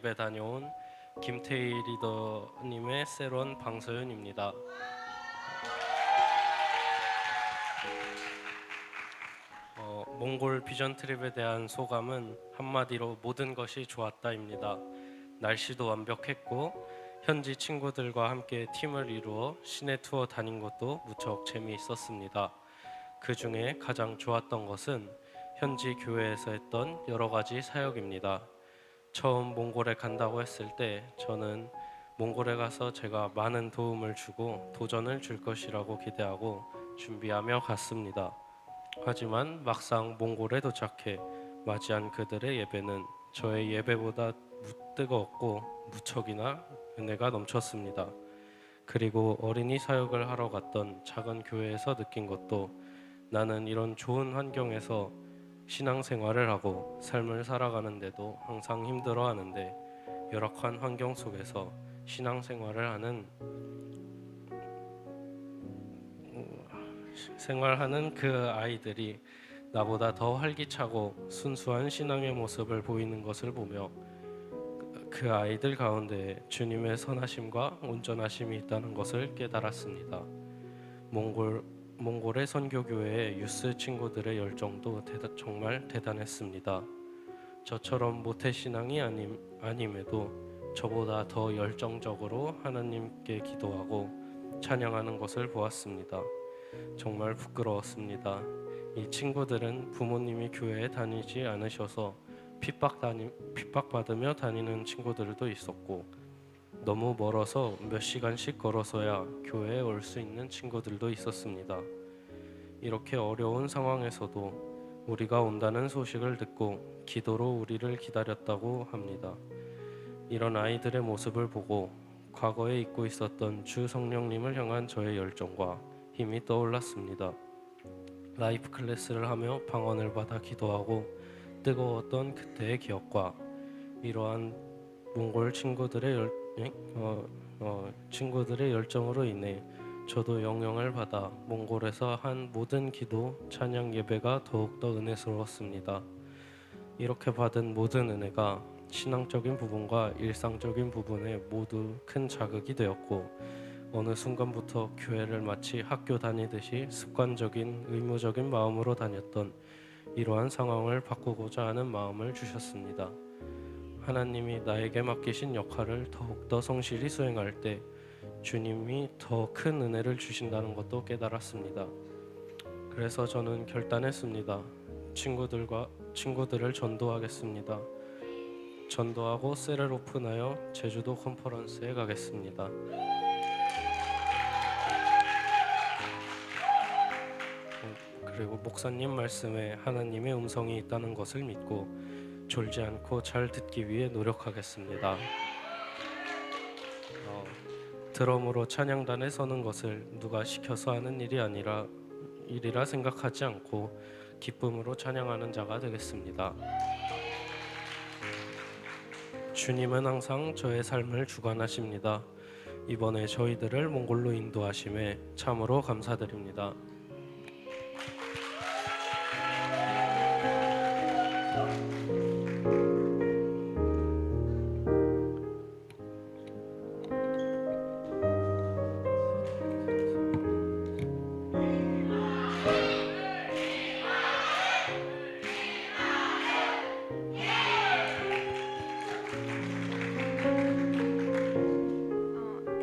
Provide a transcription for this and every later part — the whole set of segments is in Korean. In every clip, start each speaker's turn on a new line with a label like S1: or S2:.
S1: 트립에 다녀온 김태희 리더님의 세론 방서윤입니다. 몽골 비전 트립에 대한 소감은 한마디로 모든 것이 좋았다입니다. 날씨도 완벽했고 현지 친구들과 함께 팀을 이루어 시내 투어 다닌 것도 무척 재미있었습니다. 그 중에 가장 좋았던 것은 현지 교회에서 했던 여러 가지 사역입니다. 처음 몽골에 간다고 했을 때 저는 몽골에 가서 제가 많은 도움을 주고 도전을 줄 것이라고 기대하고 준비하며 갔습니다. 하지만 막상 몽골에 도착해 맞이한 그들의 예배는 저의 예배보다 뜨거웠고 무척이나 은혜가 넘쳤습니다. 그리고 어린이 사역을 하러 갔던 작은 교회에서 느낀 것도 나는 이런 좋은 환경에서 신앙생활을 하고 삶을 살아가는데도 항상 힘들어하는데 열악한 환경 속에서 신앙생활을 하는 생활하는 그 아이들이 나보다 더 활기차고 순수한 신앙의 모습을 보이는 것을 보며 그 아이들 가운데 주님의 선하심과 온전하심이 있다는 것을 깨달았습니다. 몽골의 선교교회의 유스 친구들의 열정도 정말 대단했습니다. 저처럼 모태신앙이 아님에도 저보다 더 열정적으로 하나님께 기도하고 찬양하는 것을 보았습니다. 정말 부끄러웠습니다. 이 친구들은 부모님이 교회에 다니지 않으셔서 핍박받으며 다니는 친구들도 있었고 너무 멀어서 몇 시간씩 걸어서야 교회에 올 수 있는 친구들도 있었습니다. 이렇게 어려운 상황에서도 우리가 온다는 소식을 듣고 기도로 우리를 기다렸다고 합니다. 이런 아이들의 모습을 보고 과거에 잊고 있었던 주 성령님을 향한 저의 열정과 힘이 떠올랐습니다. 라이프 클래스를 하며 방언을 받아 기도하고 뜨거웠던 그때의 기억과 이러한 몽골 친구들의 열정으로 인해 저도 영향을 받아 몽골에서 한 모든 기도, 찬양 예배가 더욱더 은혜스러웠습니다. 이렇게 받은 모든 은혜가 신앙적인 부분과 일상적인 부분에 모두 큰 자극이 되었고 어느 순간부터 교회를 마치 학교 다니듯이 습관적인 의무적인 마음으로 다녔던 이러한 상황을 바꾸고자 하는 마음을 주셨습니다. 하나님이 나에게 맡기신 역할을 더욱더 성실히 수행할 때 주님이 더 큰 은혜를 주신다는 것도 깨달았습니다. 그래서 저는 결단했습니다. 친구들을 전도하겠습니다. 전도하고 셀을 오픈하여 제주도 컨퍼런스에 가겠습니다. 그리고 목사님 말씀에 하나님의 음성이 있다는 것을 믿고 졸지 않고 잘 듣기 위해 노력하겠습니다. 드럼으로 찬양단에 서는 것을 누가 시켜서 하는 일이라 생각하지 않고 기쁨으로 찬양하는 자가 되겠습니다. 주님은 항상 저의 삶을 주관하십니다. 이번에 저희들을 몽골로 인도하심에 참으로 감사드립니다.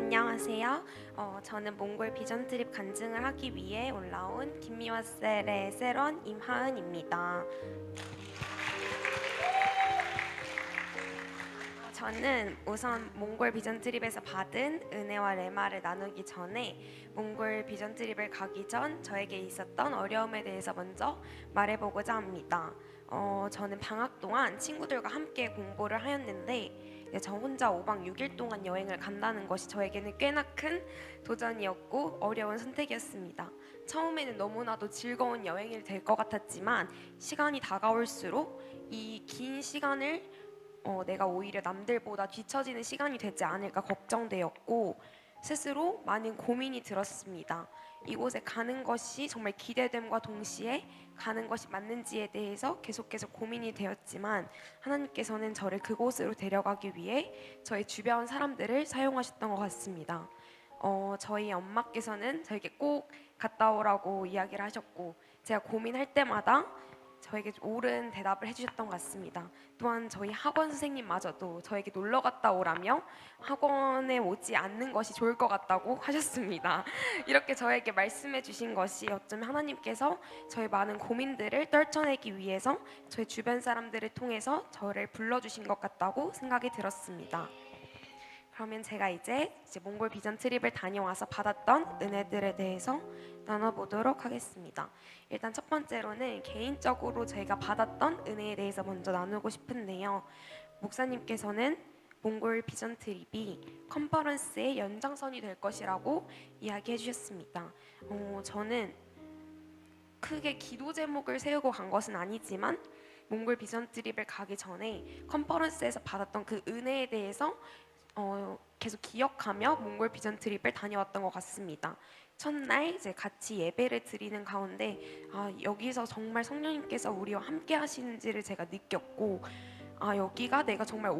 S2: 안녕하세요. 저는 몽골 비전 트립 간증을 하기 위해 올라온 김미화셀의 세런 임하은입니다. 저는 우선 몽골 비전 트립에서 받은 은혜와 레마를 나누기 전에 몽골 비전 트립을 가기 전 저에게 있었던 어려움에 대해서 먼저 말해보고자 합니다. 저는 방학 동안 친구들과 함께 공부를 하였는데 저 혼자 5박 6일 동안 여행을 간다는 것이 저에게는 꽤나 큰 도전이었고 어려운 선택이었습니다. 처음에는 너무나도 즐거운 여행이 될 것 같았지만 시간이 다가올수록 이 긴 시간을 내가 오히려 남들보다 뒤처지는 시간이 되지 않을까 걱정되었고 스스로 많은 고민이 들었습니다. 이곳에 가는 것이 정말 기대됨과 동시에 가는 것이 맞는지에 대해서 계속해서 고민이 되었지만 하나님께서는 저를 그곳으로 데려가기 위해 저의 주변 사람들을 사용하셨던 것 같습니다. 저희 엄마께서는 저에게 꼭 갔다 오라고 이야기를 하셨고 제가 고민할 때마다 저에게 옳은 대답을 해주셨던 것 같습니다. 또한 저희 학원 선생님마저도 저에게 놀러 갔다 오라며 학원에 오지 않는 것이 좋을 것 같다고 하셨습니다. 이렇게 저에게 말씀해 주신 것이 어쩌면 하나님께서 저의 많은 고민들을 떨쳐내기 위해서 저희 주변 사람들을 통해서 저를 불러주신 것 같다고 생각이 들었습니다. 그러면 제가 이제 몽골 비전 트립을 다녀와서 받았던 은혜들에 대해서 나눠보도록 하겠습니다. 일단 첫 번째로는 개인적으로 제가 받았던 은혜에 대해서 먼저 나누고 싶은데요. 목사님께서는 몽골 비전 트립이 컨퍼런스의 연장선이 될 것이라고 이야기해 주셨습니다. 저는 크게 기도 제목을 세우고 간 것은 아니지만 몽골 비전 트립을 가기 전에 컨퍼런스에서 받았던 그 은혜에 대해서 계속 기억하며 몽골 비전 트립을 다녀왔던 것 같습니다. 첫날 이제 같이 예배를 드리는 가운데 여기서 정말 성령님께서 우리와 함께 하시는지를 제가 느꼈고 여기가 내가 정말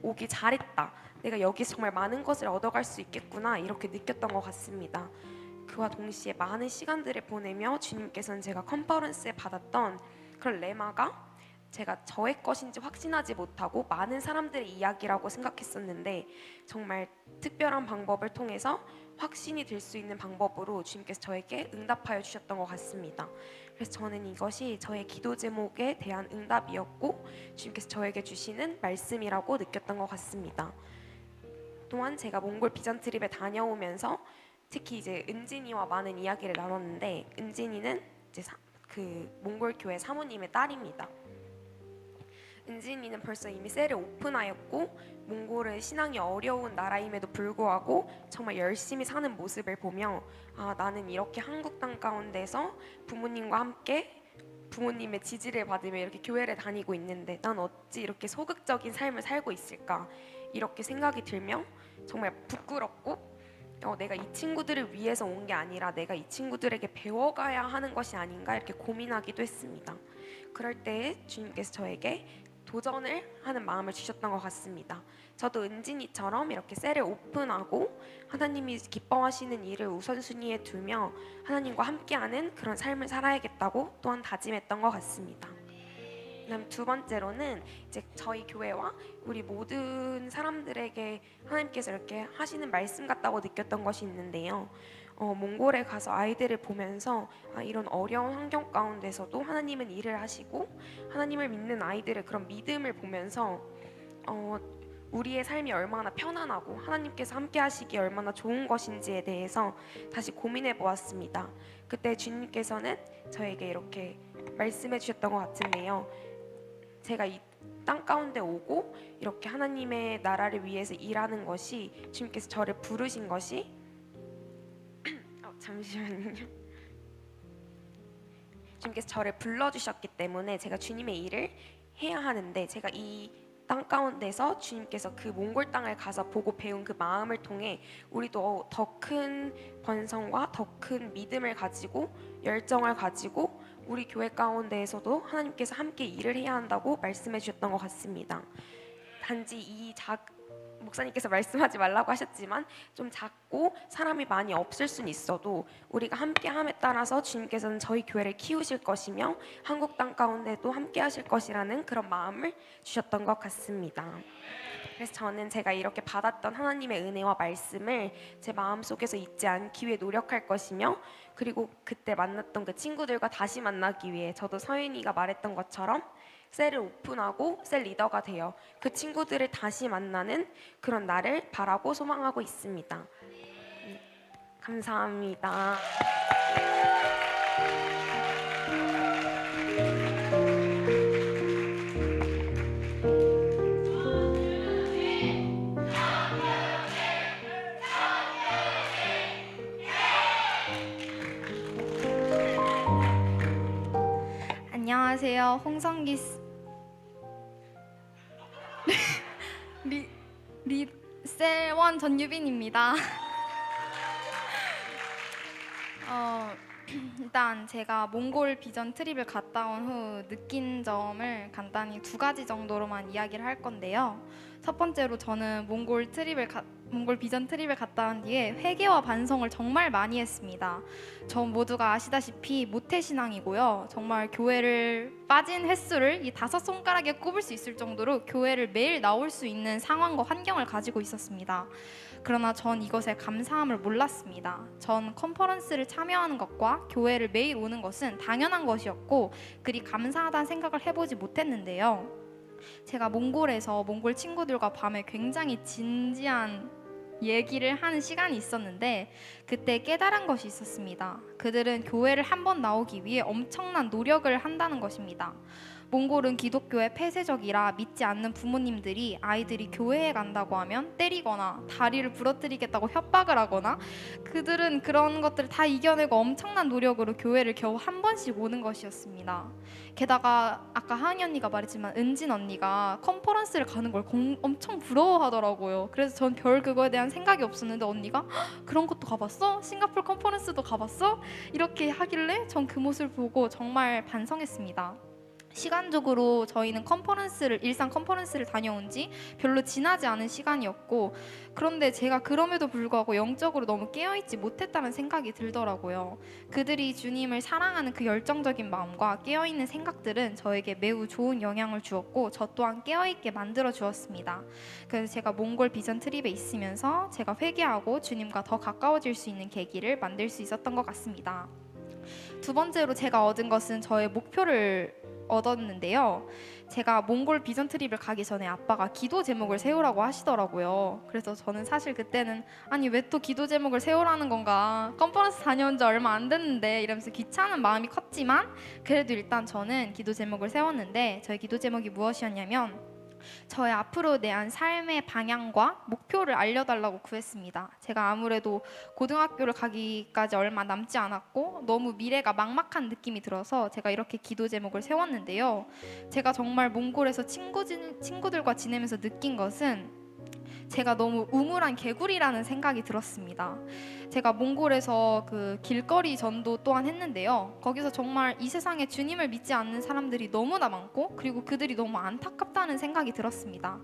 S2: 오기 잘했다. 내가 여기서 정말 많은 것을 얻어갈 수 있겠구나 이렇게 느꼈던 것 같습니다. 그와 동시에 많은 시간들을 보내며 주님께서는 제가 컨퍼런스에 받았던 그런 레마가 제가 저의 것인지 확신하지 못하고 많은 사람들의 이야기라고 생각했었는데 정말 특별한 방법을 통해서 확신이 될 수 있는 방법으로 주님께서 저에게 응답하여 주셨던 것 같습니다. 그래서 저는 이것이 저의 기도 제목에 대한 응답이었고 주님께서 저에게 주시는 말씀이라고 느꼈던 것 같습니다. 또한 제가 몽골 비전 트립에 다녀오면서 특히 이제 은진이와 많은 이야기를 나눴는데 은진이는 이제 그 몽골 교회 사모님의 딸입니다. 은진이는 벌써 이미 셀을 오픈하였고 몽골은 신앙이 어려운 나라임에도 불구하고 정말 열심히 사는 모습을 보며 나는 이렇게 한국 땅 가운데서 부모님과 함께 부모님의 지지를 받으며 이렇게 교회를 다니고 있는데 난 어찌 이렇게 소극적인 삶을 살고 있을까 이렇게 생각이 들며 정말 부끄럽고 내가 이 친구들을 위해서 온 게 아니라 내가 이 친구들에게 배워가야 하는 것이 아닌가 이렇게 고민하기도 했습니다. 그럴 때 주님께서 저에게 도전을 하는 마음을 주셨던 것 같습니다. 저도 은진이처럼 이렇게 셀을 오픈하고 하나님이 기뻐하시는 일을 우선순위에 두며 하나님과 함께하는 그런 삶을 살아야겠다고 또한 다짐했던 것 같습니다. 그다음 두 번째로는 이제 저희 교회와 우리 모든 사람들에게 하나님께서 이렇게 하시는 말씀 같다고 느꼈던 것이 있는데요. 몽골에 가서 아이들을 보면서 이런 어려운 환경 가운데서도 하나님은 일을 하시고 하나님을 믿는 아이들의 그런 믿음을 보면서 우리의 삶이 얼마나 편안하고 하나님께서 함께 하시기 얼마나 좋은 것인지에 대해서 다시 고민해 보았습니다. 그때 주님께서는 저에게 이렇게 말씀해 주셨던 것 같은데요. 제가 이 땅 가운데 오고 이렇게 하나님의 나라를 위해서 일하는 것이 주님께서 저를 부르신 것이 잠시만요. 주님께서 저를 불러주셨기 때문에 제가 주님의 일을 해야 하는데 제가 이 땅 가운데서 주님께서 그 몽골 땅을 가서 보고 배운 그 마음을 통해 우리도 더 큰 번성과 더 큰 믿음을 가지고 열정을 가지고 우리 교회 가운데에서도 하나님께서 함께 일을 해야 한다고 말씀해 주셨던 것 같습니다. 단지 목사님께서 말씀하지 말라고 하셨지만 좀 작고 사람이 많이 없을 수는 있어도 우리가 함께함에 따라서 주님께서는 저희 교회를 키우실 것이며 한국 땅 가운데도 함께 하실 것이라는 그런 마음을 주셨던 것 같습니다. 그래서 저는 제가 이렇게 받았던 하나님의 은혜와 말씀을 제 마음속에서 잊지 않기 위해 노력할 것이며 그리고 그때 만났던 그 친구들과 다시 만나기 위해 저도 서윤이가 말했던 것처럼 셀을 오픈하고 셀 리더가 되어 그 친구들을 다시 만나는 그런 날을 바라고 소망하고 있습니다. 감사합니다.
S3: 안녕하세요. 홍성기 셀원 전유빈입니다. 어, 일단 제가 몽골 비전 트립을 갔다 온 후 느낀 점을 간단히 두 가지 정도로만 이야기를 할 건데요. 첫 번째로 저는 몽골 비전 트립을 갔다 온 뒤에 회개와 반성을 정말 많이 했습니다. 전 모두가 아시다시피 모태신앙이고요. 정말 교회를 빠진 횟수를 이 5손가락에 꼽을 수 있을 정도로 교회를 매일 나올 수 있는 상황과 환경을 가지고 있었습니다. 그러나 전 이것에 감사함을 몰랐습니다. 전 컨퍼런스를 참여하는 것과 교회를 매일 오는 것은 당연한 것이었고 그리 감사하다는 생각을 해보지 못했는데요. 제가 몽골에서 몽골 친구들과 밤에 굉장히 진지한 얘기를 하는 시간이 있었는데 그때 깨달은 것이 있었습니다. 그들은 교회를 한 번 나오기 위해 엄청난 노력을 한다는 것입니다. 몽골은 기독교에 폐쇄적이라 믿지 않는 부모님들이 아이들이 교회에 간다고 하면 때리거나 다리를 부러뜨리겠다고 협박을 하거나 그들은 그런 것들을 다 이겨내고 엄청난 노력으로 교회를 겨우 한 번씩 오는 것이었습니다. 게다가 아까 하은이 언니가 말했지만 은진 언니가 컨퍼런스를 가는 걸 엄청 부러워하더라고요. 그래서 전 별 그거에 대한 생각이 없었는데 언니가 그런 것도 가봤어? 싱가포르 컨퍼런스도 가봤어? 이렇게 하길래 전 그 모습을 보고 정말 반성했습니다. 시간적으로 저희는 일상 컨퍼런스를 다녀온 지 별로 지나지 않은 시간이었고 그런데 제가 그럼에도 불구하고 영적으로 너무 깨어있지 못했다는 생각이 들더라고요. 그들이 주님을 사랑하는 그 열정적인 마음과 깨어있는 생각들은 저에게 매우 좋은 영향을 주었고 저 또한 깨어있게 만들어 주었습니다. 그래서 제가 몽골 비전 트립에 있으면서 제가 회개하고 주님과 더 가까워질 수 있는 계기를 만들 수 있었던 것 같습니다. 두 번째로 제가 얻은 것은 저의 목표를 얻었는데요. 제가 몽골 비전 트립을 가기 전에 아빠가 기도 제목을 세우라고 하시더라고요. 그래서 저는 사실 그때는 아니 왜 또 기도 제목을 세우라는 건가? 컨퍼런스 다녀온 지 얼마 안 됐는데 이러면서 귀찮은 마음이 컸지만 그래도 일단 저는 기도 제목을 세웠는데 저의 기도 제목이 무엇이었냐면 저의 앞으로 대한 삶의 방향과 목표를 알려달라고 구했습니다. 제가 아무래도 고등학교를 가기까지 얼마 남지 않았고 너무 미래가 막막한 느낌이 들어서 제가 이렇게 기도 제목을 세웠는데요. 제가 정말 몽골에서 친구들과 지내면서 느낀 것은 제가 너무 우물한 개구리라는 생각이 들었습니다. 제가 몽골에서 그 길거리 전도 또한 했는데요. 거기서 정말 이 세상에 주님을 믿지 않는 사람들이 너무나 많고 그리고 그들이 너무 안타깝다는 생각이 들었습니다.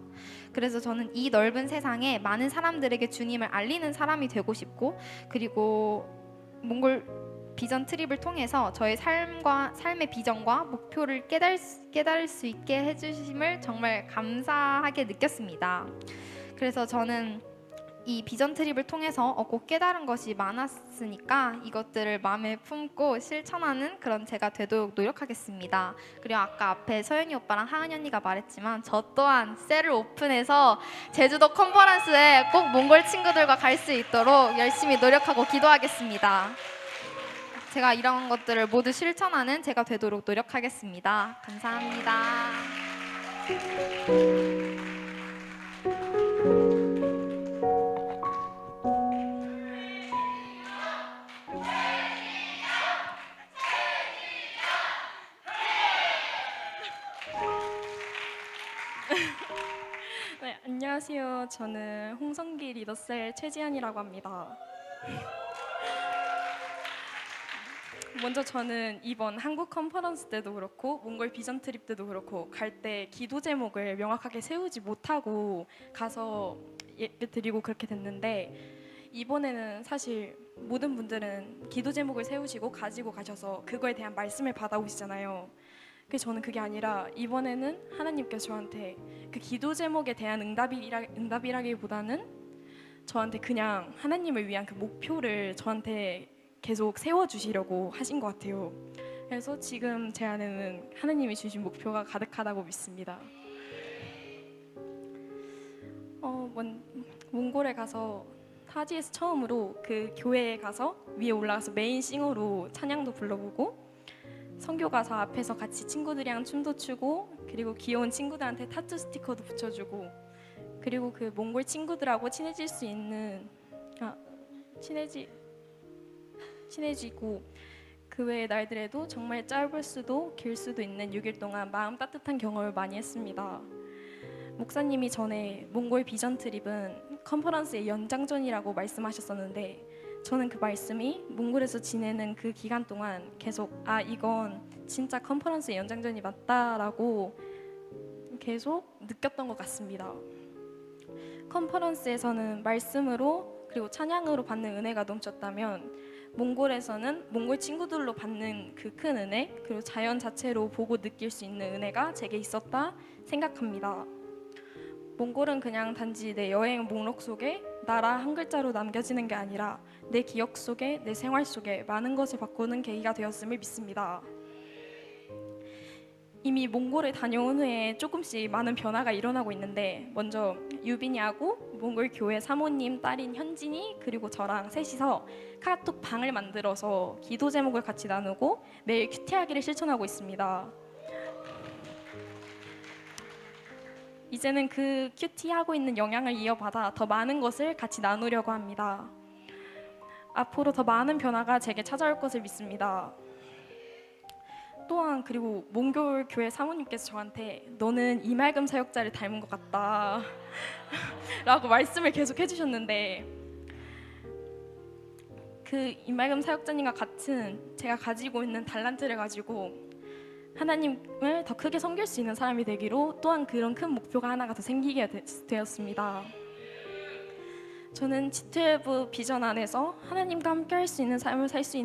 S3: 그래서 저는 이 넓은 세상에 많은 사람들에게 주님을 알리는 사람이 되고 싶고 그리고 몽골 비전 트립을 통해서 저의 삶의 비전과 목표를 깨달을 수 있게 해주심을 정말 감사하게 느꼈습니다. 그래서 저는 이 비전 트립을 통해서 얻고 깨달은 것이 많았으니까 이것들을 마음에 품고 실천하는 그런 제가 되도록 노력하겠습니다. 그리고 아까 앞에 서연이 오빠랑 하은이 언니가 말했지만 저 또한 셀을 오픈해서 제주도 컨퍼런스에 꼭 몽골 친구들과 갈 수 있도록 열심히 노력하고 기도하겠습니다. 제가 이런 것들을 모두 실천하는 제가 되도록 노력하겠습니다. 감사합니다.
S4: 네, 안녕하세요. 저는 홍성기 리더셀 최지안이라고 합니다. 먼저 저는 이번 한국 컨퍼런스 때도 그렇고 몽골 비전 트립 때도 그렇고 갈 때 기도 제목을 명확하게 세우지 못하고 가서 예배 드리고 그렇게 됐는데 이번에는 사실 모든 분들은 기도 제목을 세우시고 가지고 가셔서 그거에 대한 말씀을 받아오시잖아요. 그래서 저는 그게 아니라 이번에는 하나님께서 저한테 그 기도 제목에 대한 응답이라기보다는 저한테 그냥 하나님을 위한 그 목표를 저한테 계속 세워주시려고 하신 것 같아요. 그래서 지금 제 안에는 하나님이 주신 목표가 가득하다고 믿습니다. 몽골에 가서 타지에서 처음으로 그 교회에 가서 위에 올라가서 메인 싱어로 찬양도 불러보고 선교 가서 앞에서 같이 친구들이랑 춤도 추고 그리고 귀여운 친구들한테 타투 스티커도 붙여주고 그리고 그 몽골 친구들하고 친해질 수 있는 친해지고 그 외의 날들에도 정말 짧을 수도 길 수도 있는 6일 동안 마음 따뜻한 경험을 많이 했습니다. 목사님이 전에 몽골 비전 트립은 컨퍼런스의 연장전이라고 말씀하셨었는데 저는 그 말씀이 몽골에서 지내는 그 기간 동안 계속 이건 진짜 컨퍼런스의 연장전이 맞다라고 계속 느꼈던 것 같습니다. 컨퍼런스에서는 말씀으로 그리고 찬양으로 받는 은혜가 넘쳤다면 몽골에서는 몽골 친구들로 받는 그 큰 은혜 그리고 자연 자체로 보고 느낄 수 있는 은혜가 제게 있었다 생각합니다. 몽골은 그냥 단지 내 여행 목록 속에 나라 한 글자로 남겨지는 게 아니라 내 기억 속에 내 생활 속에 많은 것을 바꾸는 계기가 되었음을 믿습니다. 이미 몽골에 다녀온 후에 조금씩 많은 변화가 일어나고 있는데 먼저 유빈이하고 몽골 교회 사모님 딸인 현진이 그리고 저랑 셋이서 카톡 방을 만들어서 기도 제목을 같이 나누고 매일 큐티하기를 실천하고 있습니다. 이제는 그 큐티하고 있는 영향을 이어받아 더 많은 것을 같이 나누려고 합니다. 앞으로 더 많은 변화가 제게 찾아올 것을 믿습니다. 또한 그리고 몽골 교회 사모님께서 저한테 너는 이말금 사역자를 닮은 것 같다 라고 말씀을 계속 해주셨는데 그 이말금 사역자님과 같은 제가 가지고 있는 달란트를 가지고 하나님을 더 크게 섬길 수 있는 사람이 되기로 또한 그런 큰 목표가 하나가 더 생기게 되었습니다. 저는 G12 비전 안에서 하나님과 함께 할 수 있는 삶을 살 수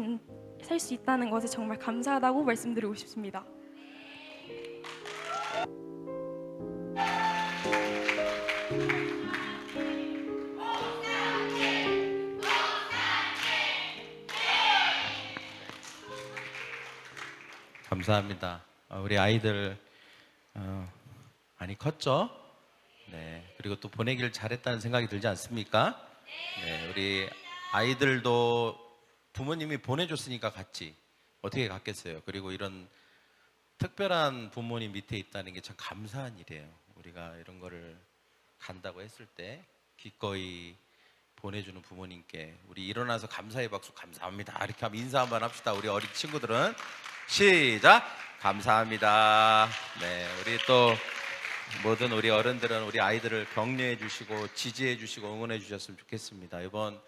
S4: 있다는 것에 정말 감사하다고 말씀드리고 싶습니다.
S5: 감사합니다. 우리 아이들 많이 컸죠? 네. 그리고 또 보내기를 잘했다는 생각이 들지 않습니까? 네. 우리 아이들도 부모님이 보내줬으니까 갔지. 어떻게 갔겠어요? 그리고 이런 특별한 부모님 밑에 있다는 게 참 감사한 일이에요. 우리가 이런 거를 간다고 했을 때 기꺼이 보내주는 부모님께 우리 일어나서 감사의 박수 감사합니다. 이렇게 하면 인사 한번 합시다. 우리 어린 친구들은 시작! 감사합니다. 네, 우리 또 모든 우리 어른들은 우리 아이들을 격려해 주시고 지지해 주시고 응원해 주셨으면 좋겠습니다. 이번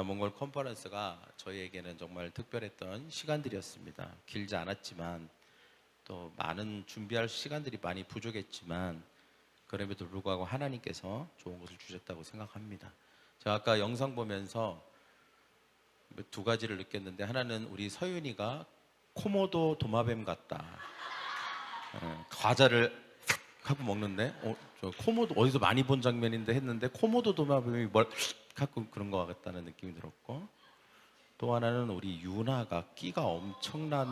S5: 몽골 컨퍼런스가 저희에게는 정말 특별했던 시간들이었습니다. 길지 않았지만 또 많은 준비할 시간들이 많이 부족했지만 그럼에도 불구하고 하나님께서 좋은 것을 주셨다고 생각합니다. 제가 아까 영상 보면서 두 가지를 느꼈는데 하나는 우리 서윤이가 코모도 도마뱀 같다. 과자를 하고 먹는데 저 코모도 어디서 많이 본 장면인데 했는데 코모도 도마뱀이 뭘 가끔 그런 것 같다는 느낌이 들었고 또 하나는 우리 유나가 끼가 엄청난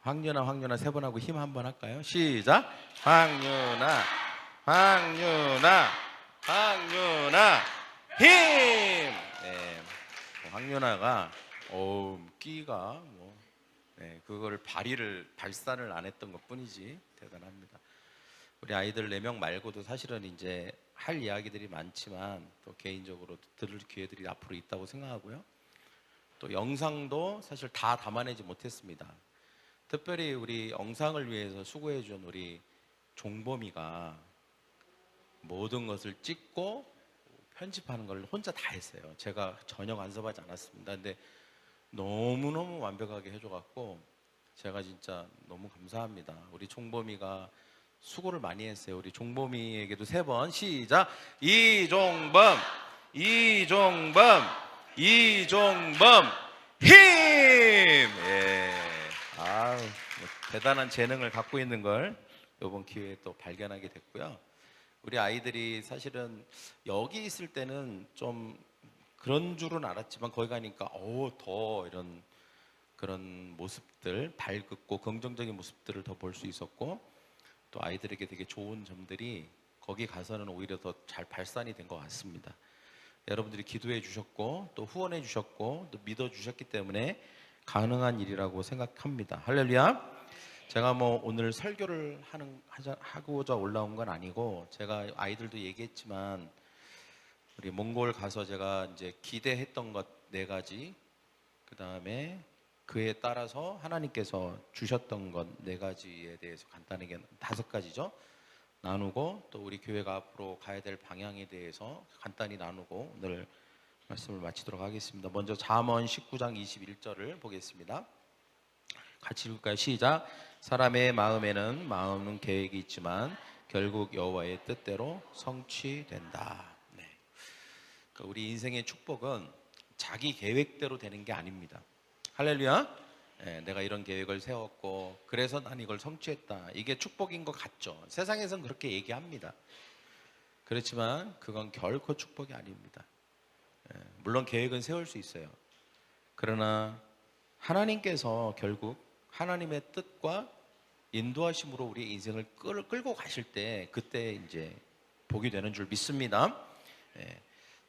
S5: 황유나 세 번 하고 힘 한 번 할까요? 시작! 황유나 힘! 네, 황유나가 끼가 그걸 발산을 안 했던 것뿐이지 대단합니다. 우리 아이들 4명 말고도 사실은 이제 할 이야기들이 많지만 또 개인적으로 들을 기회들이 앞으로 있다고 생각하고요. 또 영상도 사실 다 담아내지 못했습니다. 특별히 우리 영상을 위해서 수고해준 우리 종범이가 모든 것을 찍고 편집하는 걸 혼자 다 했어요. 제가 전혀 간섭하지 않았습니다. 근데 너무너무 완벽하게 해줘갖고 제가 진짜 너무 감사합니다. 우리 종범이가 수고를 많이 했어요. 우리 종범이에게도 3번 시작! 이종범 힘! 예. 대단한 재능을 갖고 있는 걸 이번 기회에 또 발견하게 됐고요. 우리 아이들이 사실은 여기 있을 때는 좀 그런 줄은 알았지만 거기 가니까 더 이런 그런 모습들, 밝고 긍정적인 모습들을 더 볼 수 있었고 또 아이들에게 되게 좋은 점들이 거기 가서는 오히려 더 잘 발산이 된 것 같습니다. 여러분들이 기도해 주셨고 또 후원해 주셨고 또 믿어 주셨기 때문에 가능한 일이라고 생각합니다. 할렐루야. 제가 오늘 설교를 하고자 올라온 건 아니고 제가 아이들도 얘기했지만 우리 몽골 가서 제가 이제 기대했던 것 4가지 그 다음에 그에 따라서 하나님께서 주셨던 것 4가지에 대해서 간단하게 5가지죠. 나누고 또 우리 교회가 앞으로 가야 될 방향에 대해서 간단히 나누고 오늘 말씀을 마치도록 하겠습니다. 먼저 잠언 19장 21절을 보겠습니다. 같이 읽을까요? 시작. 사람의 마음은 계획이 있지만 결국 여호와의 뜻대로 성취된다. 네. 그러니까 우리 인생의 축복은 자기 계획대로 되는 게 아닙니다. 할렐루야. 네, 내가 이런 계획을 세웠고 그래서 난 이걸 성취했다. 이게 축복인 것 같죠. 세상에선 그렇게 얘기합니다. 그렇지만 그건 결코 축복이 아닙니다. 물론 계획은 세울 수 있어요. 그러나 하나님께서 결국 하나님의 뜻과 인도하심으로 우리 인생을 끌고 가실 때 그때 이제 복이 되는 줄 믿습니다.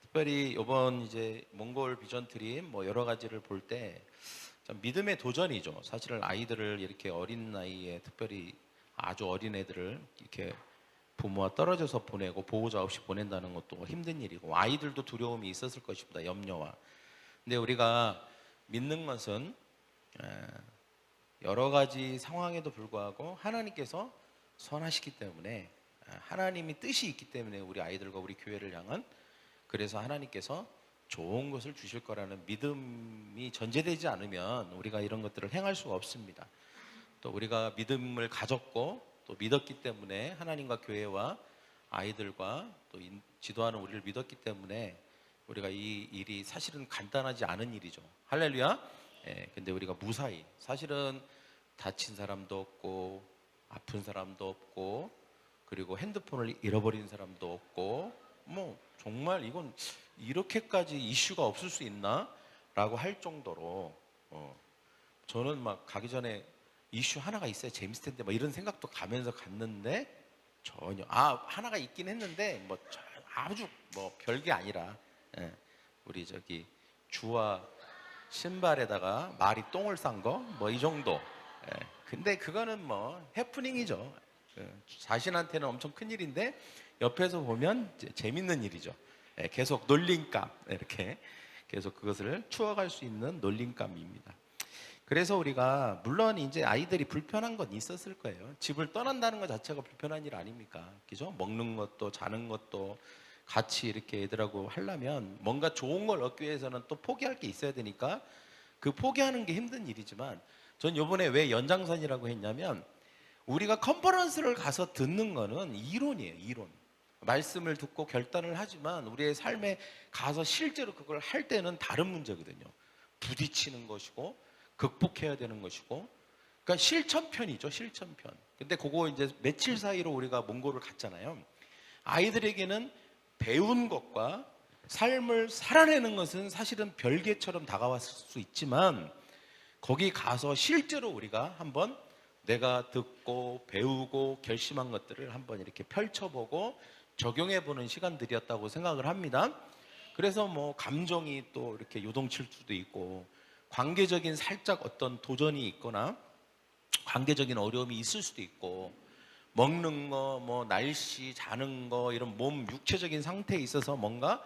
S5: 특별히 이번 이제 몽골 비전 트립 뭐 여러 가지를 볼 때 믿음의 도전이죠. 사실은 아이들을 이렇게 어린 나이에 특별히 아주 어린 애들을 이렇게 부모와 떨어져서 보내고 보호자 없이 보낸다는 것도 힘든 일이고 아이들도 두려움이 있었을 것입니다. 염려와. 근데 우리가 믿는 것은 여러 가지 상황에도 불구하고 하나님께서 선하시기 때문에 하나님이 뜻이 있기 때문에 우리 아이들과 우리 교회를 향한 그래서 하나님께서 좋은 것을 주실 거라는 믿음이 전제되지 않으면 우리가 이런 것들을 행할 수가 없습니다. 또 우리가 믿음을 가졌고 또 믿었기 때문에 하나님과 교회와 아이들과 또 지도하는 우리를 믿었기 때문에 우리가 이 일이 사실은 간단하지 않은 일이죠. 할렐루야. 근데 우리가 무사히 사실은 다친 사람도 없고 아픈 사람도 없고 그리고 핸드폰을 잃어버린 사람도 없고 뭐 정말 이건 이렇게까지 이슈가 없을 수 있나? 라고 할 정도로 저는 막 가기 전에 이슈 하나가 있어야 재밌을 텐데 막 이런 생각도 가면서 갔는데 전혀 하나가 있긴 했는데 뭐 아주 뭐 별게 아니라 우리 저기 주와 신발에다가 말이 똥을 싼 거 뭐 이 정도. 근데 그거는 뭐 해프닝이죠. 자신한테는 엄청 큰 일인데 옆에서 보면 재밌는 일이죠. 계속 놀림감 이렇게 계속 그것을 추억할 수 있는 놀림감입니다. 그래서 우리가 물론 이제 아이들이 불편한 건 있었을 거예요. 집을 떠난다는 것 자체가 불편한 일 아닙니까? 그죠? 먹는 것도 자는 것도 같이 이렇게 애들하고 하려면 뭔가 좋은 걸 얻기 위해서는 또 포기할 게 있어야 되니까 그 포기하는 게 힘든 일이지만 전 이번에 왜 연장선이라고 했냐면 우리가 컨퍼런스를 가서 듣는 거는 이론이에요. 이론. 말씀을 듣고 결단을 하지만 우리의 삶에 가서 실제로 그걸 할 때는 다른 문제거든요. 부딪히는 것이고 극복해야 되는 것이고 그러니까 실천편이죠. 실천편. 근데 그거 이제 며칠 사이로 우리가 몽골을 갔잖아요. 아이들에게는 배운 것과 삶을 살아내는 것은 사실은 별개처럼 다가왔을 수 있지만 거기 가서 실제로 우리가 한번 내가 듣고 배우고 결심한 것들을 한번 이렇게 펼쳐보고 적용해보는 시간들이었다고 생각을 합니다. 그래서 뭐 감정이 또 이렇게 요동칠 수도 있고 관계적인 살짝 어떤 도전이 있거나 관계적인 어려움이 있을 수도 있고 먹는 거, 뭐 날씨, 자는 거 이런 몸 육체적인 상태에 있어서 뭔가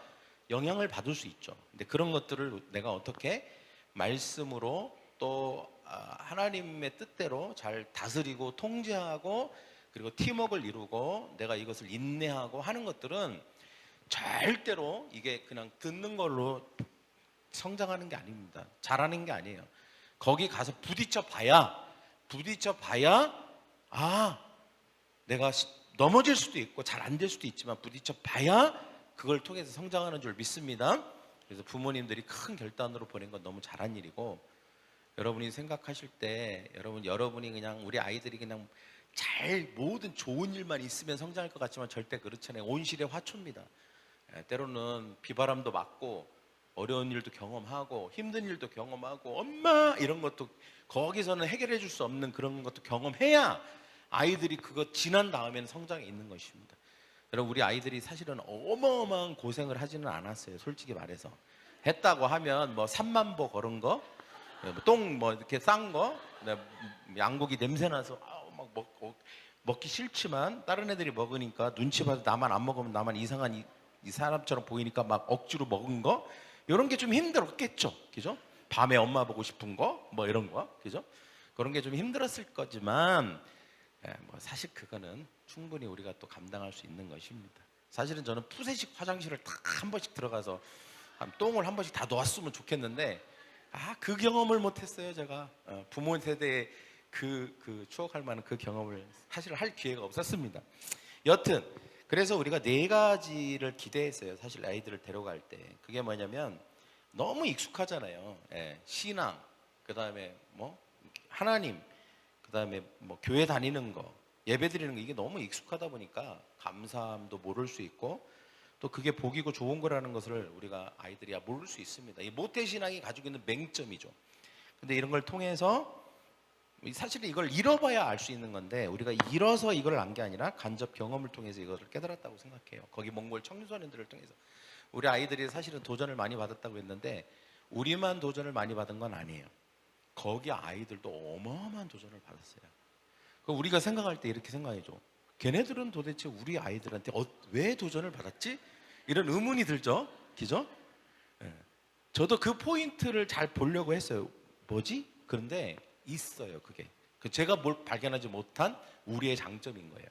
S5: 영향을 받을 수 있죠. 근데 그런 것들을 내가 어떻게 말씀으로 또 하나님의 뜻대로 잘 다스리고 통제하고 그리고 팀워크를 이루고 내가 이것을 인내하고 하는 것들은 절대로 이게 그냥 듣는 걸로 성장하는 게 아닙니다. 잘하는 게 아니에요. 거기 가서 부딪혀 봐야 내가 넘어질 수도 있고 잘 안 될 수도 있지만 부딪혀 봐야 그걸 통해서 성장하는 줄 믿습니다. 그래서 부모님들이 큰 결단으로 보낸 건 너무 잘한 일이고 여러분이 생각하실 때 여러분이 그냥 우리 아이들이 그냥 잘 모든 좋은 일만 있으면 성장할 것 같지만 절대 그렇지 않아요. 온실의 화초입니다. 때로는 비바람도 맞고 어려운 일도 경험하고 힘든 일도 경험하고 엄마 이런 것도 거기서는 해결해 줄 수 없는 그런 것도 경험해야 아이들이 그거 지난 다음에는 성장에 있는 것입니다. 여러분 우리 아이들이 사실은 어마어마한 고생을 하지는 않았어요. 솔직히 말해서 했다고 하면 뭐 3만 보 걸은 거 똥 뭐 이렇게 싼 거 양고기 냄새 나서 막 먹기 싫지만 다른 애들이 먹으니까 눈치 봐서 나만 안 먹으면 나만 이상한 이 사람처럼 보이니까 막 억지로 먹은 거 이런 게 좀 힘들었겠죠. 그죠? 밤에 엄마 보고 싶은 거 뭐 이런 거 그죠? 그런 게 좀 힘들었을 거지만 뭐 사실 그거는 충분히 우리가 또 감당할 수 있는 것입니다. 사실은 저는 푸세식 화장실을 딱 한 번씩 들어가서 똥을 한 번씩 다 놓았으면 좋겠는데 그 경험을 못했어요. 제가 부모 세대의 그 추억할 만한 그 경험을 사실 할 기회가 없었습니다. 여튼 그래서 우리가 4가지를 기대했어요. 사실 아이들을 데려갈 때. 그게 뭐냐면 너무 익숙하잖아요. 신앙, 그다음에 뭐 하나님, 그다음에 뭐 교회 다니는 거, 예배 드리는 거, 이게 너무 익숙하다 보니까 감사함도 모를 수 있고 또 그게 복이고 좋은 거라는 것을 우리가 아이들이야 모를 수 있습니다. 이 모태신앙이 가지고 있는 맹점이죠. 근데 이런 걸 통해서 사실은 이걸 잃어봐야 알 수 있는 건데 우리가 잃어서 이걸 안 게 아니라 간접 경험을 통해서 이것을 깨달았다고 생각해요. 거기 몽골 청소년들을 통해서 우리 아이들이 사실은 도전을 많이 받았다고 했는데 우리만 도전을 많이 받은 건 아니에요. 거기 아이들도 어마어마한 도전을 받았어요. 우리가 생각할 때 이렇게 생각해줘. 걔네들은 도대체 우리 아이들한테 왜 도전을 받았지? 이런 의문이 들죠? 그죠? 저도 그 포인트를 잘 보려고 했어요. 뭐지? 그런데 있어요. 그게 제가 뭘 발견하지 못한 우리의 장점인 거예요.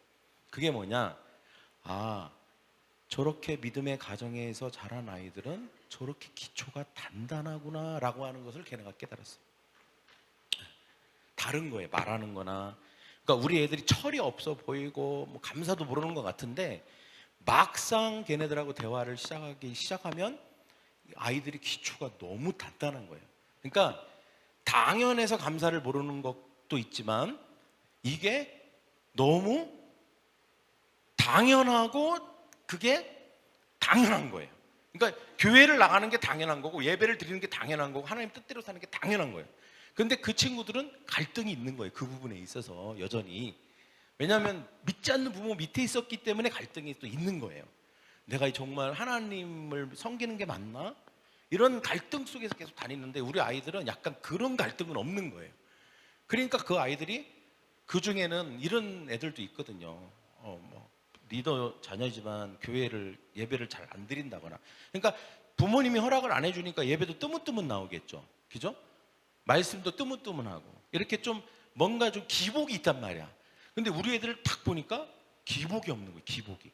S5: 그게 뭐냐? 저렇게 믿음의 가정에서 자란 아이들은 저렇게 기초가 단단하구나 라고 하는 것을 걔네가 깨달았어요. 다른 거예요. 말하는 거나. 그러니까 우리 애들이 철이 없어 보이고 뭐 감사도 모르는 것 같은데 막상 걔네들하고 대화를 시작하면 아이들이 기초가 너무 단단한 거예요. 그러니까 당연해서 감사를 모르는 것도 있지만 이게 너무 당연하고 그게 당연한 거예요. 그러니까 교회를 나가는 게 당연한 거고 예배를 드리는 게 당연한 거고 하나님 뜻대로 사는 게 당연한 거예요. 근데 그 친구들은 갈등이 있는 거예요. 그 부분에 있어서 여전히. 왜냐하면 믿지 않는 부모 밑에 있었기 때문에 갈등이 또 있는 거예요. 내가 정말 하나님을 섬기는 게 맞나? 이런 갈등 속에서 계속 다니는데 우리 아이들은 약간 그런 갈등은 없는 거예요. 그러니까 그 아이들이 그 중에는 이런 애들도 있거든요. 뭐 리더 자녀지만 예배를 잘 안 드린다거나. 그러니까 부모님이 허락을 안 해주니까 예배도 뜨문뜨문 나오겠죠. 그죠? 말씀도 뜨문뜨문하고 이렇게 좀 뭔가 좀 기복이 있단 말이야. 근데 우리 애들을 딱 보니까 기복이 없는 거예요. 기복이.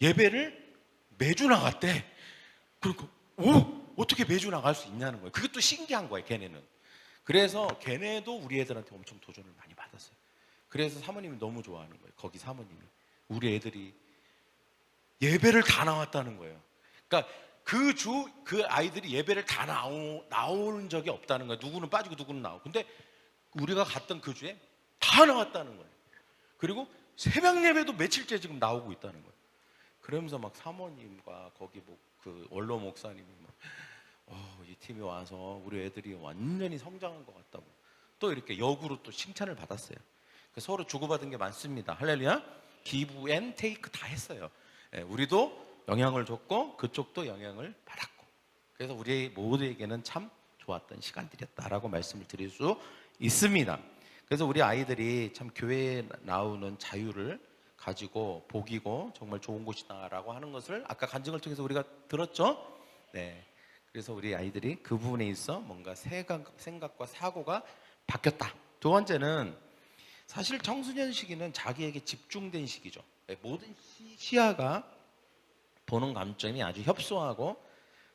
S5: 예배를 매주 나갔대. 그러니까 어떻게 매주 나갈 수 있냐는 거예요. 그게 또 신기한 거예요. 걔네는. 그래서 걔네도 우리 애들한테 엄청 도전을 많이 받았어요. 그래서 사모님이 너무 좋아하는 거예요. 거기 사모님이. 우리 애들이 예배를 다 나왔다는 거예요. 그러니까 그 아이들이 예배를 다 나온 적이 없다는 거예요. 누구는 빠지고 누구는 나오고. 근데 우리가 갔던 그 주에 다 나왔다는 거예요. 그리고 새벽 예배도 며칠째 지금 나오고 있다는 거예요. 그러면서 막 사모님과 거기 그 원로 목사님이 이 팀이 와서 우리 애들이 완전히 성장한 것 같다고 또 이렇게 역으로 또 칭찬을 받았어요. 서로 주고받은 게 많습니다. 할렐루야. 기브 앤 테이크 다 했어요. 우리도 영향을 줬고 그쪽도 영향을 받았고 그래서 우리 모두에게는 참 좋았던 시간들이었다라고 말씀을 드릴 수 있습니다. 그래서 우리 아이들이 참 교회에 나오는 자유를 가지고 복이고 정말 좋은 곳이다라고 하는 것을 아까 간증을 통해서 우리가 들었죠. 네. 그래서 우리 아이들이 그 부분에 있어 뭔가 생각과 사고가 바뀌었다. 두 번째는 사실 청소년 시기는 자기에게 집중된 시기죠. 모든 시야가 보는 관점이 아주 협소하고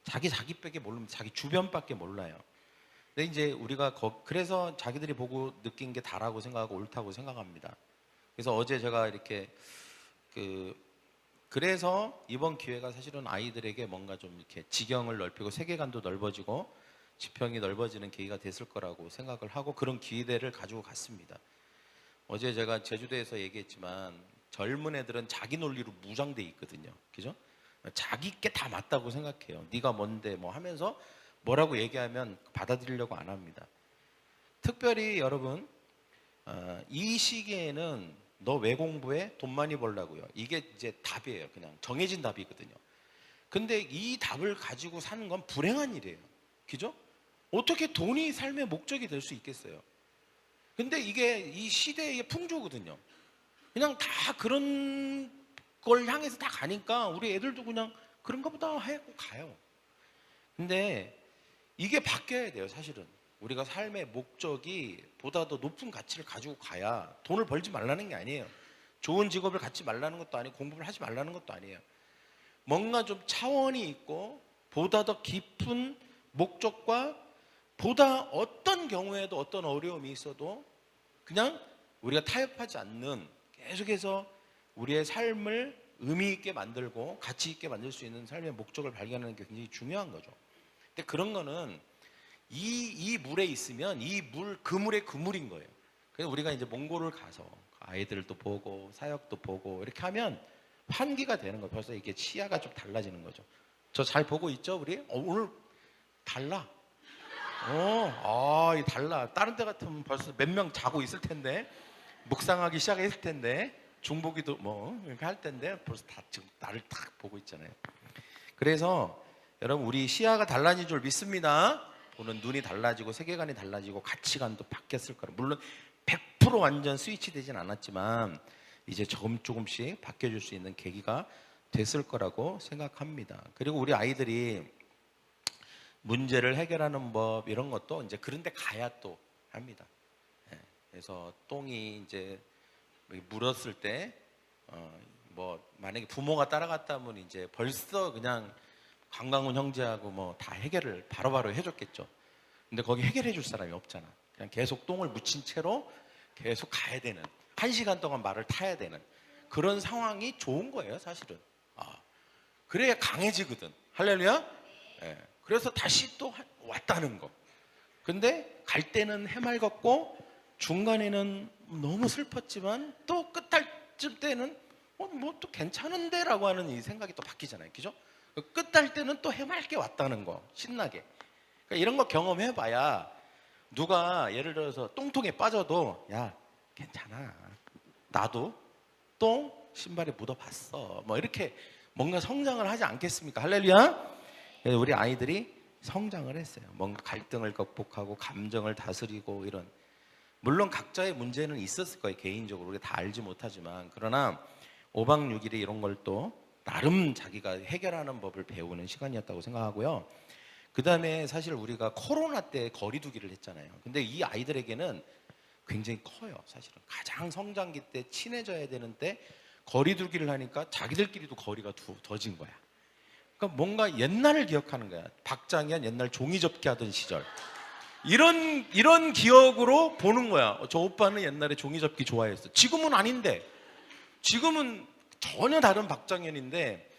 S5: 자기밖에 모릅니다. 자기 주변밖에 몰라요. 근데 이제 우리가 그래서 자기들이 보고 느낀 게 다라고 생각하고 옳다고 생각합니다. 그래서 어제 제가 이렇게 그래서 이번 기회가 사실은 아이들에게 뭔가 좀 이렇게 지경을 넓히고 세계관도 넓어지고 지평이 넓어지는 계기가 됐을 거라고 생각을 하고 그런 기대를 가지고 갔습니다. 어제 제가 제주도에서 얘기했지만 젊은 애들은 자기 논리로 무장돼 있거든요. 그죠? 자기께 다 맞다고 생각해요. 네가 뭔데 뭐 하면서 뭐라고 얘기하면 받아들이려고 안 합니다. 특별히 여러분 이 시기에는 너 왜 공부해? 돈 많이 벌라고요. 이게 이제 답이에요. 그냥 정해진 답이거든요. 근데 이 답을 가지고 사는 건 불행한 일이에요. 그죠? 어떻게 돈이 삶의 목적이 될 수 있겠어요? 근데 이게 이 시대의 풍조거든요. 그냥 다 그런 걸 향해서 다 가니까 우리 애들도 그냥 그런가 보다 하고 가요. 근데 이게 바뀌어야 돼요. 사실은 우리가 삶의 목적이 보다 더 높은 가치를 가지고 가야 돈을 벌지 말라는 게 아니에요. 좋은 직업을 갖지 말라는 것도 아니고 공부를 하지 말라는 것도 아니에요. 뭔가 좀 차원이 있고 보다 더 깊은 목적과 보다 어떤 경우에도 어떤 어려움이 있어도 그냥 우리가 타협하지 않는 계속해서 우리의 삶을 의미 있게 만들고 가치 있게 만들 수 있는 삶의 목적을 발견하는 게 굉장히 중요한 거죠. 근데 그런 거는 이 물에 있으면 그 물의 그물인 거예요. 그래서 우리가 이제 몽골을 가서 아이들도 보고 사역도 보고 이렇게 하면 환기가 되는 거예요. 벌써 이게 시야가 좀 달라지는 거죠. 저 잘 보고 있죠, 우리? 오늘 달라. 이 달라. 다른 때 같으면 벌써 몇 명 자고 있을 텐데, 묵상하기 시작했을 텐데, 중보기도 뭐 이렇게 할 텐데 벌써 다 지금 나를 딱 보고 있잖아요. 그래서 여러분 우리 시야가 달라진 줄 믿습니다. 보는 눈이 달라지고 세계관이 달라지고 가치관도 바뀌었을 거라. 물론 100% 완전 스위치되진 않았지만 이제 조금씩 바뀌어질 수 있는 계기가 됐을 거라고 생각합니다. 그리고 우리 아이들이 문제를 해결하는 법 이런 것도 이제 그런 데 가야 또 합니다. 그래서 똥이 이제 물었을 때 뭐 만약에 부모가 따라갔다면 이제 벌써 그냥 강강훈 형제하고 뭐 다 해결을 바로바로 해줬겠죠. 근데 거기 해결해 줄 사람이 없잖아. 그냥 계속 똥을 묻힌 채로 계속 가야 되는, 1시간 동안 말을 타야 되는 그런 상황이 좋은 거예요, 사실은. 그래야 강해지거든. 할렐루야. 그래서 다시 또 왔다는 거. 근데 갈 때는 해맑았고 중간에는 너무 슬펐지만 또 끝할 때는 뭐 또 괜찮은데 라고 하는 이 생각이 또 바뀌잖아요. 그죠? 끝할 때는 또 해맑게 왔다는 거. 신나게. 그러니까 이런 거 경험해봐야 누가 예를 들어서 똥통에 빠져도 야 괜찮아. 나도 똥 신발에 묻어봤어. 뭐 이렇게 뭔가 성장을 하지 않겠습니까? 할렐루야. 그래서 우리 아이들이 성장을 했어요. 뭔가 갈등을 극복하고 감정을 다스리고 이런. 물론 각자의 문제는 있었을 거예요. 개인적으로 우리가 다 알지 못하지만. 그러나 5박 6일에 이런 걸 또 나름 자기가 해결하는 법을 배우는 시간이었다고 생각하고요. 그 다음에 사실 우리가 코로나 때 거리두기를 했잖아요. 근데 이 아이들에게는 굉장히 커요. 사실은 가장 성장기 때 친해져야 되는 때 거리두기를 하니까 자기들끼리도 거리가 더진 거야. 그러니까 뭔가 옛날을 기억하는 거야. 박장현 옛날 종이접기 하던 시절. 이런 기억으로 보는 거야. 저 오빠는 옛날에 종이접기 좋아했어. 지금은 아닌데. 지금은 전혀 다른 박장현인데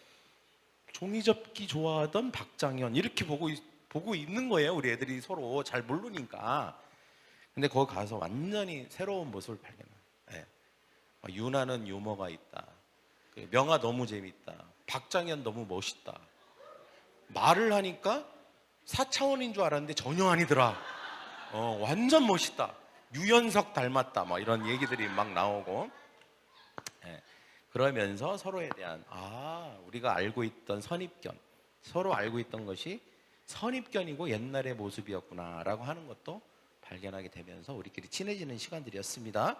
S5: 종이접기 좋아하던 박장현 이렇게 보고 있는 거예요. 우리 애들이 서로 잘 모르니까. 근데 거기 가서 완전히 새로운 모습을 발견해요. 유나는 유머가 있다. 명아 너무 재밌다. 박장현 너무 멋있다. 말을 하니까 4차원인 줄 알았는데 전혀 아니더라. 완전 멋있다. 유연석 닮았다. 막 이런 얘기들이 막 나오고. 그러면서 서로에 대한 우리가 알고 있던 선입견, 서로 알고 있던 것이 선입견이고 옛날의 모습이었구나라고 하는 것도 발견하게 되면서 우리끼리 친해지는 시간들이었습니다.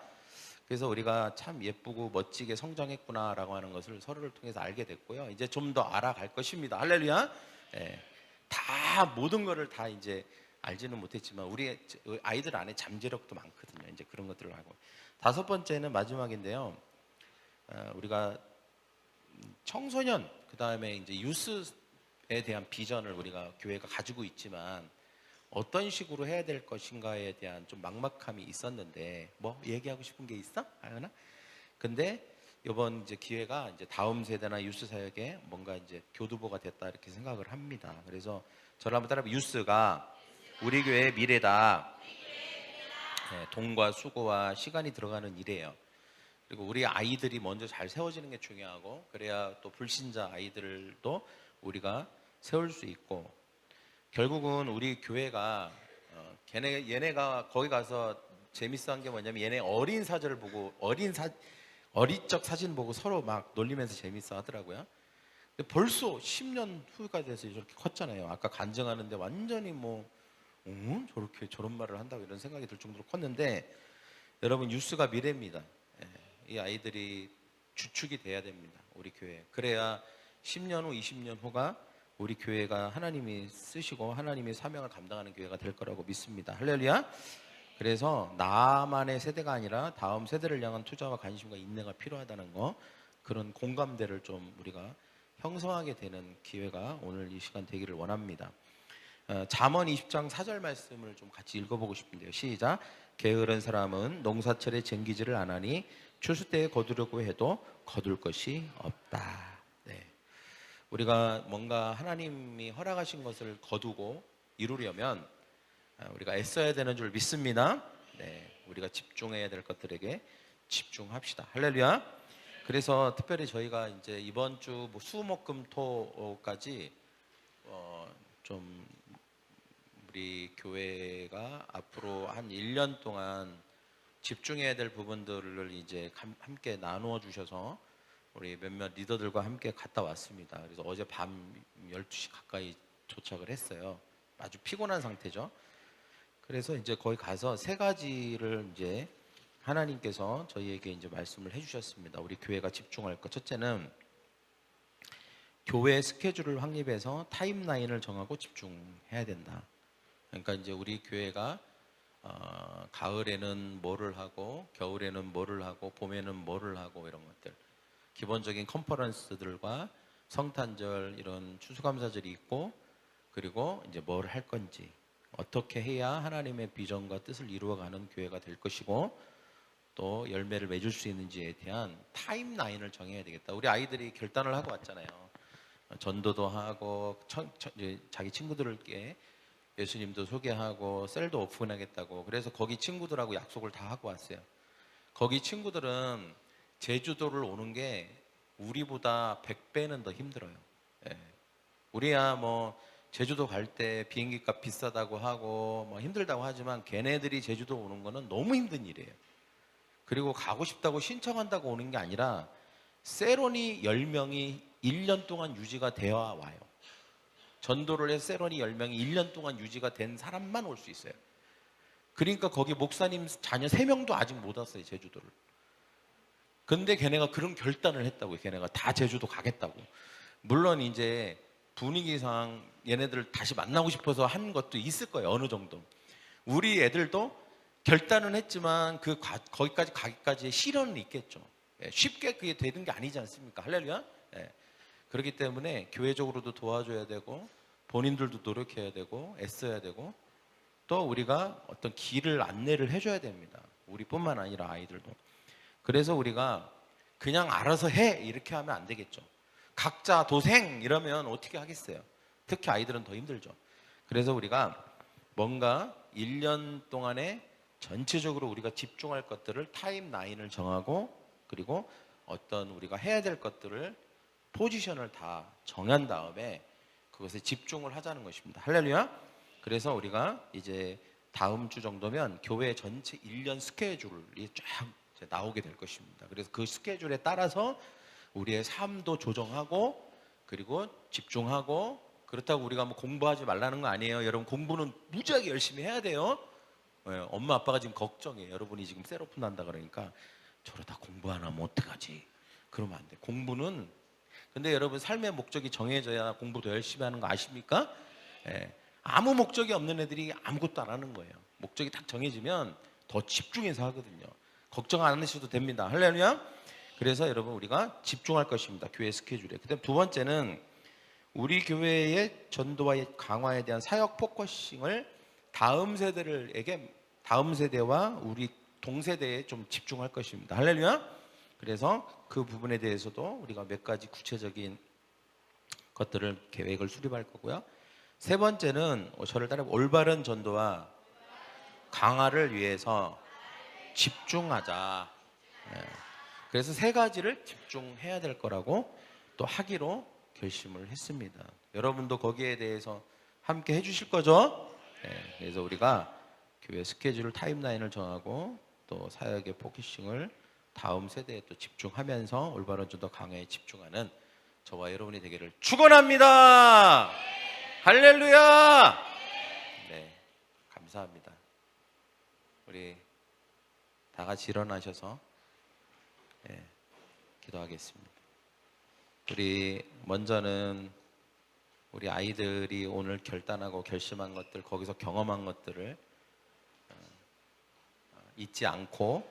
S5: 그래서 우리가 참 예쁘고 멋지게 성장했구나라고 하는 것을 서로를 통해서 알게 됐고요. 이제 좀 더 알아갈 것입니다. 할렐루야. 다 모든 거를 다 이제 알지는 못했지만 우리 아이들 안에 잠재력도 많거든요. 이제 그런 것들을 하고. 5번째는 마지막인데요. 우리가 청소년 그다음에 이제 유스에 대한 비전을 우리가 교회가 가지고 있지만 어떤 식으로 해야 될 것인가에 대한 좀 막막함이 있었는데 뭐 얘기하고 싶은 게 있어? 아연아? 근데 이번 이제 기회가 이제 다음 세대나 유스 사역에 뭔가 이제 교두보가 됐다 이렇게 생각을 합니다. 그래서 저를 한번 따라해 유스가 우리 교회의 미래다. 돈과 수고와 시간이 들어가는 일이에요. 그리고 우리 아이들이 먼저 잘 세워지는 게 중요하고 그래야 또 불신자 아이들도 우리가 세울 수 있고 결국은 우리 교회가 얘네가 거기 가서 재밌어한 게 뭐냐면 얘네 어린 사진을 보고 어리적 사진 보고 서로 막 놀리면서 재밌어 하더라고요. 근데 벌써 10년 후가 돼서 이렇게 컸잖아요. 아까 간증하는데 완전히 저렇게 저런 말을 한다고 이런 생각이 들 정도로 컸는데 여러분 유스가 미래입니다. 이 아이들이 주축이 돼야 됩니다. 우리 교회. 그래야 10년 후, 20년 후가 우리 교회가 하나님이 쓰시고 하나님의 사명을 감당하는 교회가 될 거라고 믿습니다. 할렐루야. 그래서 나만의 세대가 아니라 다음 세대를 향한 투자와 관심과 인내가 필요하다는 거, 그런 공감대를 좀 우리가 형성하게 되는 기회가 오늘 이 시간 되기를 원합니다. 잠언 20장 4절 말씀을 좀 같이 읽어보고 싶은데요. 시작. 게으른 사람은 농사철에 쟁기지를 안 하니 추수 때에 거두려고 해도 거둘 것이 없다. 네. 우리가 뭔가 하나님이 허락하신 것을 거두고 이루려면 우리가 애써야 되는 줄 믿습니다. 네. 우리가 집중해야 될 것들에게 집중합시다. 할렐루야. 그래서 특별히 저희가 이제 이번 주 수목금토까지 좀 우리 교회가 앞으로 한 1년 동안 집중해야 될 부분들을 이제 함께 나누어 주셔서 우리 몇몇 리더들과 함께 갔다 왔습니다. 그래서 어제 밤 12시 가까이 도착을 했어요. 아주 피곤한 상태죠. 그래서 이제 거기 가서 세 가지를 이제 하나님께서 저희에게 이제 말씀을 해주셨습니다. 우리 교회가 집중할 것. 첫째는 교회 스케줄을 확립해서 타임라인을 정하고 집중해야 된다. 그러니까 이제 우리 교회가 가을에는 뭐를 하고, 겨울에는 뭐를 하고, 봄에는 뭐를 하고, 이런 것들, 기본적인 컨퍼런스들과 성탄절 이런 추수감사절이 있고, 그리고 이제 뭘 할 건지, 어떻게 해야 하나님의 비전과 뜻을 이루어가는 교회가 될 것이고 또 열매를 맺을 수 있는지에 대한 타임라인을 정해야 되겠다. 우리 아이들이 결단을 하고 왔잖아요. 전도도 하고 자기 친구들께 예수님도 소개하고 셀도 오픈하겠다고. 그래서 거기 친구들하고 약속을 다 하고 왔어요. 거기 친구들은 제주도를 오는 게 우리보다 100배는 더 힘들어요. 예. 우리야 뭐 제주도 갈 때 비행기 값 비싸다고 하고 뭐 힘들다고 하지만 걔네들이 제주도 오는 거는 너무 힘든 일이에요. 그리고 가고 싶다고 신청한다고 오는 게 아니라 세로니 10명이 1년 동안 유지가 되어 와요. 전도를 해서 세로니 10명이 1년 동안 유지가 된 사람만 올 수 있어요. 그러니까 거기 목사님 자녀 3명도 아직 못 왔어요, 제주도를. 근데 걔네가 그런 결단을 했다고요. 걔네가 다 제주도 가겠다고. 물론 이제 분위기상 얘네들 다시 만나고 싶어서 한 것도 있을 거예요. 어느 정도. 우리 애들도 결단은 했지만 거기까지 가기까지의 시련은 있겠죠. 예, 쉽게 그게 되는 게 아니지 않습니까? 할렐루야. 예. 그렇기 때문에 교회적으로도 도와줘야 되고 본인들도 노력해야 되고 애써야 되고 또 우리가 어떤 길을 안내를 해줘야 됩니다. 우리뿐만 아니라 아이들도. 그래서 우리가 그냥 알아서 해 이렇게 하면 안 되겠죠. 각자 도생 이러면 어떻게 하겠어요? 특히 아이들은 더 힘들죠. 그래서 우리가 뭔가 1년 동안에 전체적으로 우리가 집중할 것들을 타임라인을 정하고 그리고 어떤 우리가 해야 될 것들을 포지션을 다 정한 다음에 그것에 집중을 하자는 것입니다. 할렐루야. 그래서 우리가 이제 다음 주 정도면 교회 전체 1년 스케줄이 쫙 나오게 될 것입니다. 그래서 그 스케줄에 따라서 우리의 삶도 조정하고 그리고 집중하고. 그렇다고 우리가 뭐 공부하지 말라는 거 아니에요. 여러분 공부는 무지하게 열심히 해야 돼요. 네, 엄마 아빠가 지금 걱정해요. 여러분이 지금 셀 오픈 한다 그러니까 저러다 공부 안 하면 어떡하지? 그러면 안 돼. 공부는 근데 여러분 삶의 목적이 정해져야 공부도 열심히 하는 거 아십니까? 네, 아무 목적이 없는 애들이 아무것도 안 하는 거예요. 목적이 딱 정해지면 더 집중해서 하거든요. 걱정 안 하셔도 됩니다. 할렐루야. 그래서 여러분 우리가 집중할 것입니다. 교회 스케줄에. 그다음 두 번째는 우리 교회의 전도와 강화에 대한 사역 포커싱을 다음 세대와 우리 동세대에 좀 집중할 것입니다. 할렐루야. 그래서 그 부분에 대해서도 우리가 몇 가지 구체적인 것들을 계획을 수립할 거고요. 세 번째는 저를 따라 올바른 전도와 강화를 위해서 집중하자. 네. 그래서 세 가지를 집중해야 될 거라고 또 하기로 결심을 했습니다. 여러분도 거기에 대해서 함께 해주실 거죠? 네, 그래서 우리가 교회 스케줄 타임라인을 정하고 또 사역의 포커싱을 다음 세대에 또 집중하면서 올바른 전도 강화에 집중하는 저와 여러분이 되기를 축원합니다. 할렐루야. 네, 감사합니다. 우리 다 같이 일어나셔서 기도하겠습니다. 우리 먼저는 우리 아이들이 오늘 결단하고 결심한 것들, 거기서 경험한 것들을 잊지 않고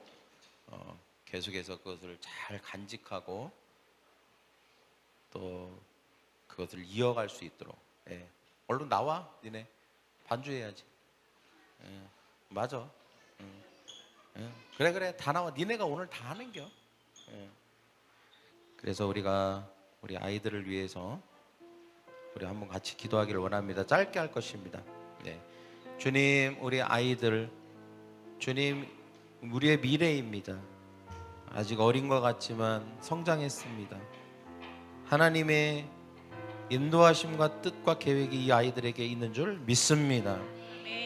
S5: 계속해서 그것을 잘 간직하고 또 그것을 이어갈 수 있도록. 예. 얼른 나와, 니네 반주해야지. 예. 맞아. 예. 그래 다 나와. 니네가 오늘 다 하는겨. 예. 그래서 우리가 우리 아이들을 위해서 우리 한번 같이 기도하기를 원합니다. 짧게 할 것입니다. 네. 주님, 우리 아이들, 주님, 우리의 미래입니다. 아직 어린 것 같지만 성장했습니다. 하나님의 인도하심과 뜻과 계획이 이 아이들에게 있는 줄 믿습니다.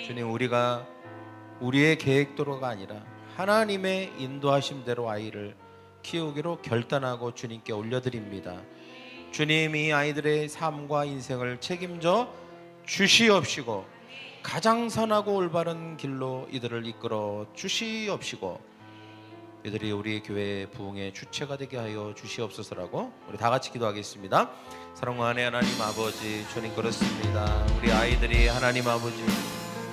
S5: 주님, 우리가 우리의 계획대로가 아니라 하나님의 인도하심대로 아이를 키우기로 결단하고 주님께 올려드립니다. 주님, 이 아이들의 삶과 인생을 책임져 주시옵시고 가장 선하고 올바른 길로 이들을 이끌어 주시옵시고 이들이 우리 교회의 부흥의 주체가 되게 하여 주시옵소서라고 우리 다 같이 기도하겠습니다. 사랑하는 하나님 아버지, 주님 그렇습니다. 우리 아이들이 하나님 아버지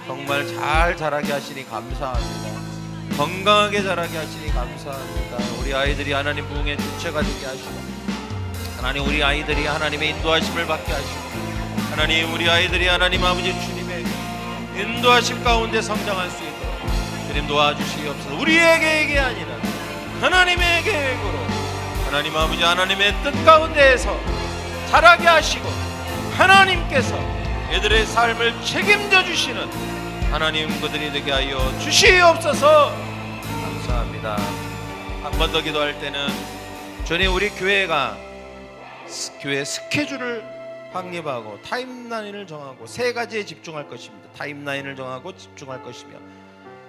S5: 정말 잘 자라게 하시니 감사합니다. 건강하게 자라게 하시니 감사합니다. 우리 아이들이 하나님 부흥의 주체가 되게 하시고 하나님, 우리 아이들이 하나님의 인도하심을 받게 하시고 하나님, 우리 아이들이 하나님 아버지 주님의 인도하심 가운데 성장할 수 있도록 주님 도와주시옵소서. 우리의 계획이 아니라 하나님의 계획으로 하나님 아버지 하나님의 뜻 가운데에서 자라게 하시고 하나님께서 애들의 삶을 책임져 주시는 하나님 그들이 되게 하여 주시옵소서. 감사합니다. 한 번 더 기도할 때는 주님, 우리 교회가 교회 스케줄을 확립하고 타임라인을 정하고 세 가지에 집중할 것입니다. 타임라인을 정하고 집중할 것이며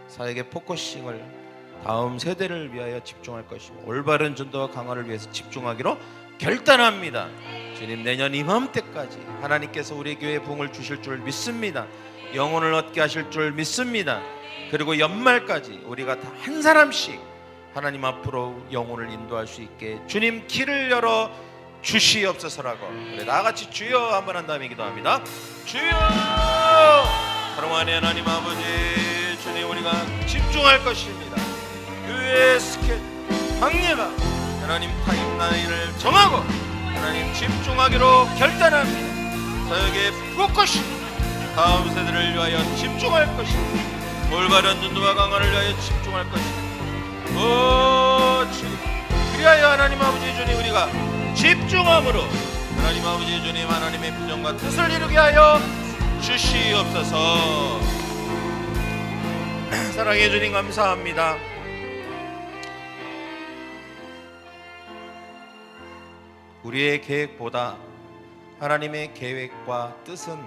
S5: 사역의 포커싱을 다음 세대를 위하여 집중할 것이며 올바른 전도와 강화를 위해서 집중하기로 결단합니다. 주님, 내년 이맘때까지 하나님께서 우리 교회에 부흥을 주실 줄 믿습니다. 영혼을 얻게 하실 줄 믿습니다. 그리고 연말까지 우리가 다 한 사람씩 하나님 앞으로 영혼을 인도할 수 있게 주님 길을 열어 주시옵소서라고 우리 나같이 주여 한번 한 다음에 기도합니다. 주여! 사랑하는 하나님 아버지, 주님, 우리가 집중할 것입니다. 교회의 스케줄 방례가 하나님 타임라인을 정하고 하나님 집중하기로 결단합니다. 사역의 포커싱 다음 세대를 위하여 집중할 것입니다. 올바른 전도와 강화를 위하여 집중할 것입니다. 주님, 그리하여 하나님 아버지 주님, 우리가 집중함으로 하나님 아버지 주님 하나님의 비전과 뜻을 이루게 하여 주시옵소서. 사랑해 주님 감사합니다. 우리의 계획보다 하나님의 계획과 뜻은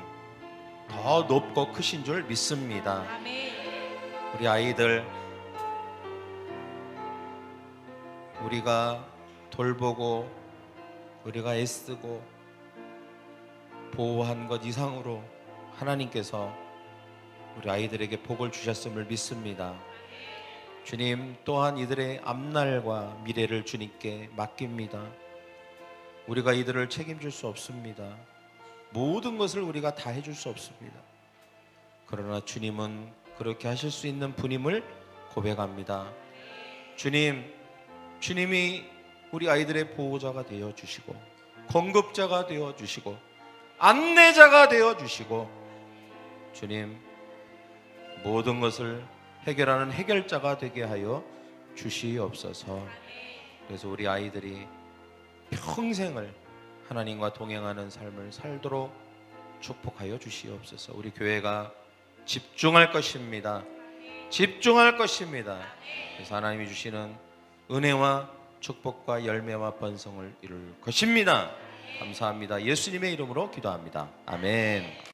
S5: 더 높고 크신 줄 믿습니다. 우리 아이들 우리가 돌보고 우리가 애쓰고 보호한 것 이상으로 하나님께서 우리 아이들에게 복을 주셨음을 믿습니다. 주님, 또한 이들의 앞날과 미래를 주님께 맡깁니다. 우리가 이들을 책임질 수 없습니다. 모든 것을 우리가 다 해줄 수 없습니다. 그러나 주님은 그렇게 하실 수 있는 분임을 고백합니다. 주님이 우리 아이들의 보호자가 되어 주시고 공급자가 되어 주시고 안내자가 되어 주시고 주님, 모든 것을 해결하는 해결자가 되게 하여 주시옵소서. 그래서 우리 아이들이 평생을 하나님과 동행하는 삶을 살도록 축복하여 주시옵소서. 우리 교회가 집중할 것입니다. 집중할 것입니다. 그래서 하나님이 주시는 은혜와 축복과 열매와 번성을 이룰 것입니다. 감사합니다. 예수님의 이름으로 기도합니다. 아멘.